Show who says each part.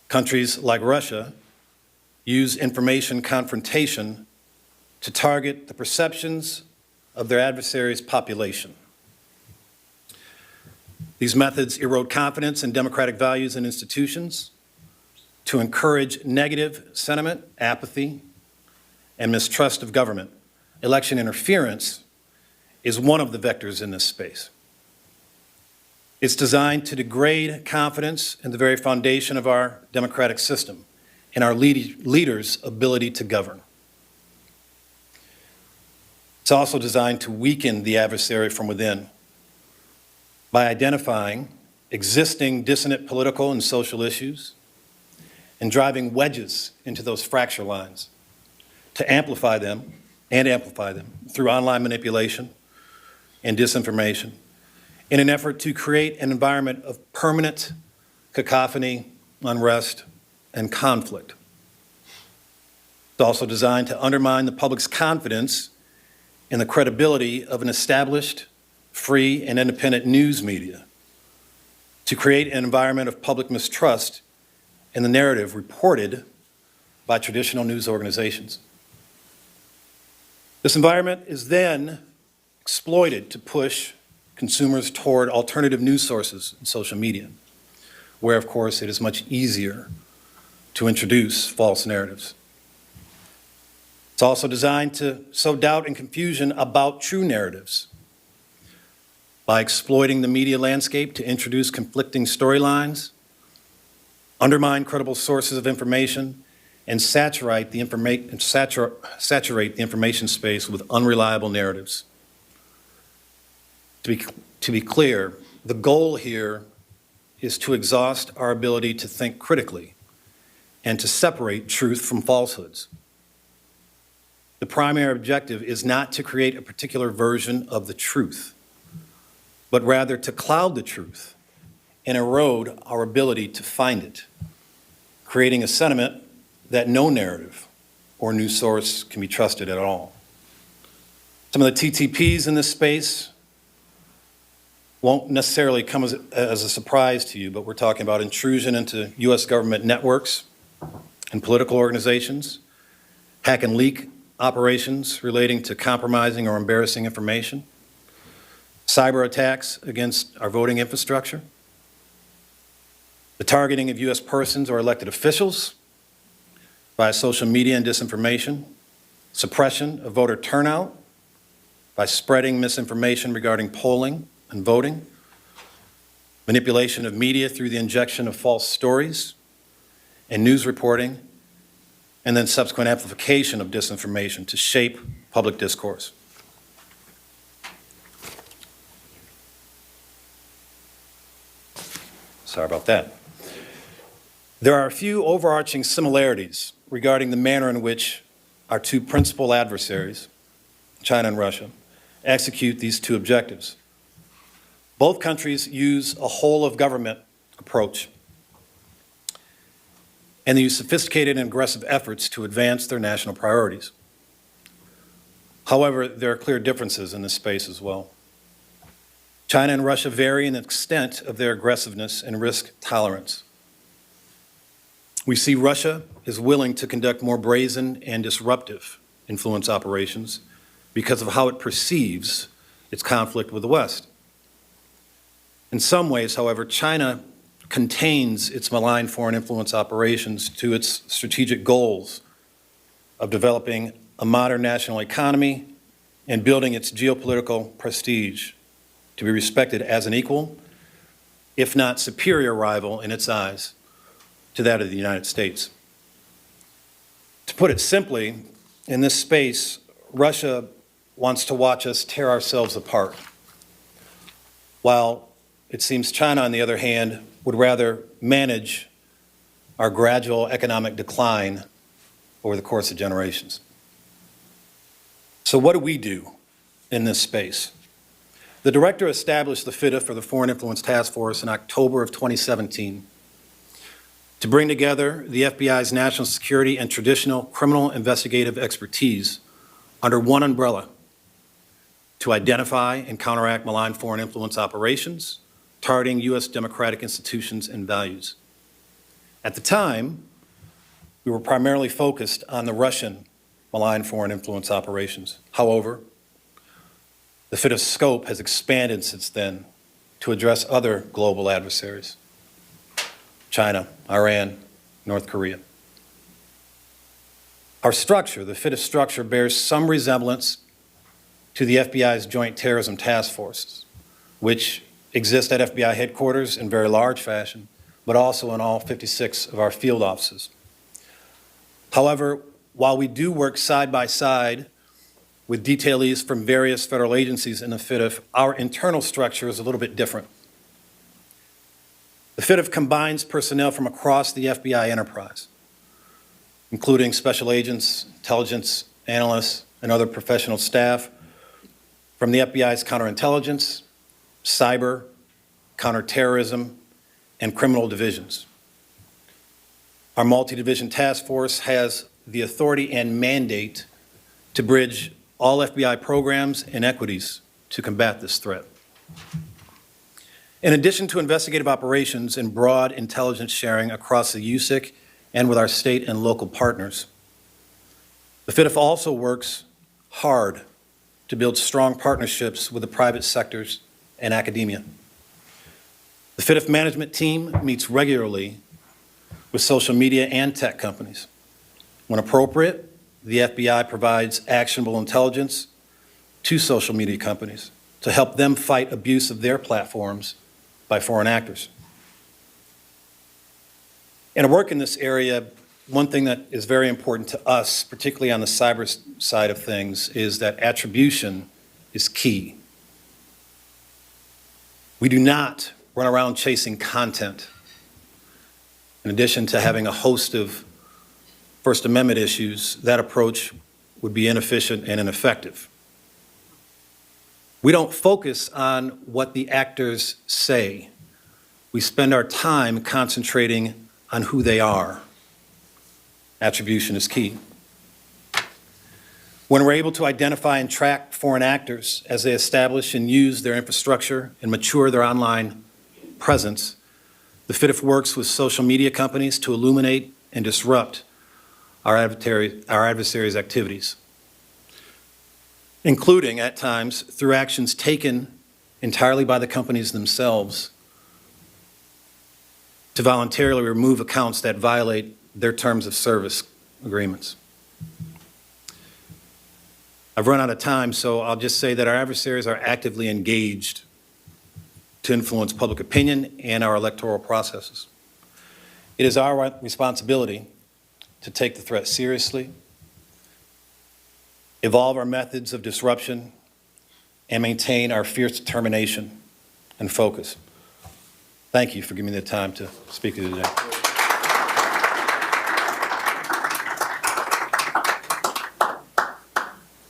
Speaker 1: Countries like Russia use information confrontation to target the perceptions of their adversaries' population. These methods erode confidence in democratic values and institutions to encourage negative sentiment, apathy, and mistrust of government. Election interference is one of the vectors in this space. It's designed to degrade confidence in the very foundation of our democratic system and our leaders' ability to govern. It's also designed to weaken the adversary from within by identifying existing dissonant political and social issues and driving wedges into those fracture lines to amplify them through online manipulation and disinformation in an effort to create an environment of permanent cacophony, unrest, and conflict. It's also designed to undermine the public's confidence in the credibility of an established, free, and independent news media, to create an environment of public mistrust in the narrative reported by traditional news organizations. This environment is then exploited to push consumers toward alternative news sources and social media, where, of course, it is much easier to introduce false narratives. It's also designed to sow doubt and confusion about true narratives by exploiting the media landscape to introduce conflicting storylines, undermine credible sources of information, and saturate the information space with unreliable narratives. To be clear, the goal here is to exhaust our ability to think critically and to separate truth from falsehoods. The primary objective is not to create a particular version of the truth, but rather to cloud the truth and erode our ability to find it, creating a sentiment that no narrative or news source can be trusted at all. Some of the TTPs in this space won't necessarily come as a surprise to you, but we're talking about intrusion into U.S. government networks and political organizations, hack and leak operations relating to compromising or embarrassing information, cyber attacks against our voting infrastructure, the targeting of U.S. persons or elected officials by social media and disinformation, suppression of voter turnout by spreading misinformation regarding polling and voting, manipulation of media through the injection of false stories and news reporting, and then subsequent amplification of disinformation to shape public discourse. Sorry about that. There are a few overarching similarities regarding the manner in which our two principal adversaries, China and Russia, execute these two objectives. Both countries use a whole-of-government approach, and they use sophisticated and aggressive efforts to advance their national priorities. However, there are clear differences in this space as well. China and Russia vary in the extent of their aggressiveness and risk tolerance. We see Russia is willing to conduct more brazen and disruptive influence operations because of how it perceives its conflict with the West. In some ways, however, China contains its malign foreign influence operations to its strategic goals of developing a modern national economy and building its geopolitical prestige to be respected as an equal, if not superior rival in its eyes to that of the United States. To put it simply, in this space, Russia wants to watch us tear ourselves apart, while it seems China, on the other hand, would rather manage our gradual economic decline over the course of generations. So what do we do in this space? The director established the FITF, or the Foreign Influence Task Force, in October of 2017 to bring together the FBI's national security and traditional criminal investigative expertise under one umbrella to identify and counteract malign foreign influence operations targeting U.S. democratic institutions and values. At the time, we were primarily focused on the Russian malign foreign influence operations. However, the FITF scope has expanded since then to address other global adversaries: China, Iran, North Korea. Our structure, the FITF structure, bears some resemblance to the FBI's Joint Terrorism Task Forces, which exist at FBI headquarters in very large fashion, but also in all 56 of our field offices. However, while we do work side by side with detailees from various federal agencies in the FITF, our internal structure is a little bit different. The FITF combines personnel from across the FBI enterprise, including special agents, intelligence analysts, and other professional staff from the FBI's counterintelligence, cyber, counterterrorism, and criminal divisions. Our multi-division task force has the authority and mandate to bridge all FBI programs and equities to combat this threat. In addition to investigative operations and broad intelligence sharing across the USIC and with our state and local partners, the FITF also works hard to build strong partnerships with the private sectors and academia. The FITF management team meets regularly with social media and tech companies. When appropriate, the FBI provides actionable intelligence to social media companies to help them fight abuse of their platforms by foreign actors. In our work in this area, one thing that is very important to us, particularly on the cyber side of things, is that attribution is key. We do not run around chasing content. In addition to having a host of First Amendment issues, that approach would be inefficient and ineffective. We don't focus on what the actors say. We spend our time concentrating on who they are. Attribution is key. When we're able to identify and track foreign actors as they establish and use their infrastructure and mature their online presence, the FITF works with social media companies to illuminate and disrupt our adversaries' activities, including, at times, through actions taken entirely by the companies themselves to voluntarily remove accounts that violate their terms of service agreements. I've run out of time, so I'll just say that our adversaries are actively engaged to influence public opinion and our electoral processes. It is our responsibility to take the threat seriously, evolve our methods of disruption, and maintain our fierce determination and focus. Thank you for giving me the time to speak to you today.